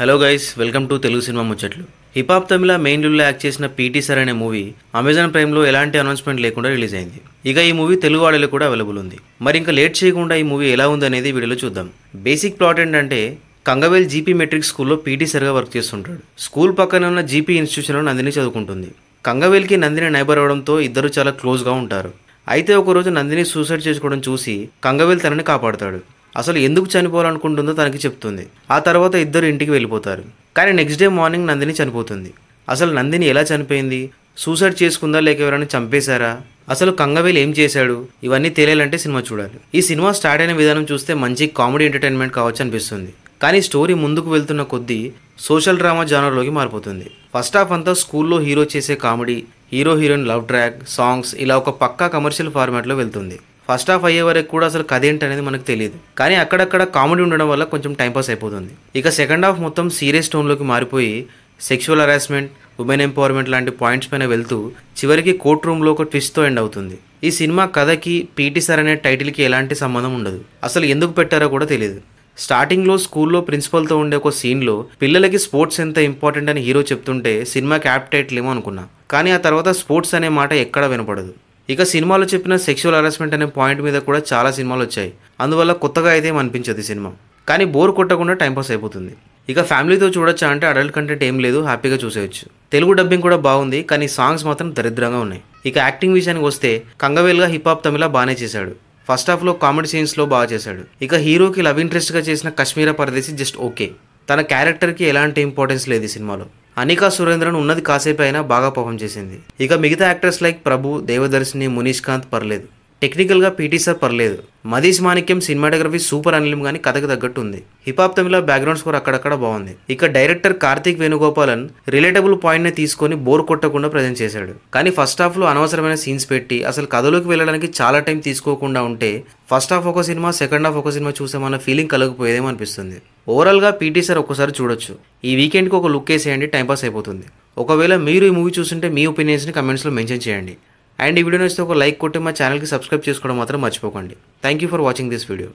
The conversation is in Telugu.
Hello guys, welcome to Telugu cinema ముచ్చట్లు. హిప్ హాప్ తమిళ మెయిన్ లీడ్లో యాక్ట్ చేసిన పీటీ సార్ అనే మూవీ అమెజాన్ ప్రైమ్లో ఎలాంటి అనౌన్స్మెంట్ లేకుండా రిలీజ్ అయింది. ఇక ఈ మూవీ తెలుగు ఆడియోలో కూడా అవైలబుల్ ఉంది. మరి ఇంకా లేట్ చేయకుండా ఈ మూవీ ఎలా ఉందనేది వీడియోలో చూద్దాం. బేసిక్ ప్లాట్ ఏంటంటే, కంగవేల్ జీపీ మెట్రిక్ స్కూల్లో పీటీ సార్గా వర్క్ చేస్తుంటాడు. స్కూల్ పక్కన ఉన్న జీపీ ఇన్స్టిట్యూషన్లో నందిని చదువుకుంటుంది. కంగవేల్కి నందిని నైబర్ అవడంతో ఇద్దరు చాలా క్లోజ్గా ఉంటారు. అయితే ఒకరోజు నందిని సూసైడ్ చేసుకోవడం చూసి కంగవేల్ తనని కాపాడుతాడు. అసలు ఎందుకు చనిపోవాలనుకుంటుందో తనకి చెప్తుంది. ఆ తర్వాత ఇద్దరు ఇంటికి వెళ్ళిపోతారు. కానీ నెక్స్ట్ డే మార్నింగ్ నందిని చనిపోతుంది. అసలు నందిని ఎలా చనిపోయింది? సూసైడ్ చేసుకుందా లేక ఎవరైనా చంపేశారా? అసలు కంగవేల్ ఏం చేశాడు? ఇవన్నీ తెలియాలంటే సినిమా చూడాలి. ఈ సినిమా స్టార్ట్ అయిన విధానం చూస్తే మంచి కామెడీ ఎంటర్టైన్మెంట్ కావచ్చు అనిపిస్తుంది. కానీ స్టోరీ ముందుకు వెళ్తున్న కొద్దీ సోషల్ డ్రామా జానర్లోకి మారిపోతుంది. ఫస్ట్ హాఫ్ అంతా స్కూల్లో హీరో చేసే comedy, hero heroine love track, songs ఇలా ఒక పక్కా కమర్షియల్ ఫార్మాట్లో వెళ్తుంది. ఫస్ట్ హాఫ్ అయ్యే వరకు కూడా అసలు కథ ఏంటనేది మనకు తెలియదు. కానీ అక్కడక్కడ కామెడీ ఉండడం వల్ల కొంచెం టైంపాస్ అయిపోతుంది. ఇక సెకండ్ హాఫ్ మొత్తం సీరియస్ టోన్లోకి మారిపోయి సెక్షువల్ హరాస్మెంట్, ఉమెన్ ఎంపవర్మెంట్ లాంటి పాయింట్స్ పైన వెళ్తూ చివరికి కోర్ట్ రూమ్లో ఒక ట్విస్ట్తో ఎండ్ అవుతుంది. ఈ సినిమా కథకి పీటీ సార్ అనే టైటిల్కి ఎలాంటి సంబంధం ఉండదు. అసలు ఎందుకు పెట్టారో కూడా తెలియదు. స్టార్టింగ్లో స్కూల్లో ప్రిన్సిపల్తో ఉండే ఒక సీన్లో పిల్లలకి స్పోర్ట్స్ ఎంత ఇంపార్టెంట్ అని హీరో చెప్తుంటే సినిమాకి యాప్ టైటిల్ ఏమో అనుకున్నా. కానీ ఆ తర్వాత స్పోర్ట్స్ అనే మాట ఎక్కడా వినపడదు. ఇక సినిమాలో చెప్పిన సెక్షువల్ హరాస్మెంట్ అనే పాయింట్ మీద కూడా చాలా సినిమాలు వచ్చాయి. అందువల్ల కొత్తగా అయితే అనిపించదు సినిమా. కానీ బోర్ కొట్టకుండా టైంపాస్ అయిపోతుంది. ఇక ఫ్యామిలీతో చూడొచ్చా అంటే అడల్ట్ కంటెంట్ ఏం లేదు, హ్యాపీగా చూసేయచ్చు. తెలుగు డబ్బింగ్ కూడా బాగుంది, కానీ సాంగ్స్ మాత్రం దరిద్రంగా ఉన్నాయి. ఇక యాక్టింగ్ విషయానికి వస్తే కంగవేల్గా హిప్ హాప్ తమిళ బాగానే చేశాడు. ఫస్ట్ హాఫ్లో కామెడీ సీన్స్లో బాగా చేశాడు. ఇక హీరోకి లవ్ ఇంట్రెస్ట్గా చేసిన కశ్మీర పరదేశి జస్ట్ ఓకే. తన క్యారెక్టర్కి ఎలాంటి ఇంపార్టెన్స్ లేదు ఈ సినిమాలో. అనికా సురేంద్రన్ ఉన్నది కాసేపు అయినా బాగా పర్ఫామ్ చేసింది. ఇక మిగతా యాక్టర్స్ లైక్ ప్రభు, దేవదర్శిని, మునీష్ కాంత్ పర్లేదు. టెక్నికల్గా పీటీ సార్ పర్లేదు. మదీష్ మాణిక్యం సినిమాటోగ్రఫీ సూపర్ అనిలిం కానీ కథకు తగ్గట్టు ఉంది. హిప్ హాప్ తమిళ బ్యాక్గ్రౌండ్ స్కోర్ అక్కడక్కడ బాగుంది. ఇక డైరెక్టర్ కార్తీక్ వేణుగోపాలన్ రిలేటబుల్ పాయింట్ని తీసుకొని బోర్ కొట్టకుండా ప్రజెంట్ చేశాడు. కానీ ఫస్ట్ హాఫ్లో అనవసరమైన సీన్స్ పెట్టి అసలు కథలోకి వెళ్ళడానికి చాలా టైం తీసుకోకుండా ఉంటే ఫస్ట్ హాఫ్ ఒక సినిమా, సెకండ్ హాఫ్ ఒక సినిమా చూసామన్న ఫీలింగ్ కలగకపోయేదేమో అనిపిస్తుంది. ఓవరాల్గా పీటీ సార్ ఒక్కసారి చూడొచ్చు. ఈ వీకెండ్కి ఒక లుక్ వేసేయండి, టైంపాస్ అయిపోతుంది. ఒకవేళ మీరు ఈ మూవీ చూస్తుంటే మీ ఒపీనియన్స్ని కమెంట్స్లో మెన్షన్ చేయండి. అండ్ ఈ వీడియో నచ్చితే ఒక లైక్ కొట్టి మా ఛానల్కి సబ్స్క్రైబ్ చేసుకోవడం మాత్రం మర్చిపోకండి. Thank you for watching this video.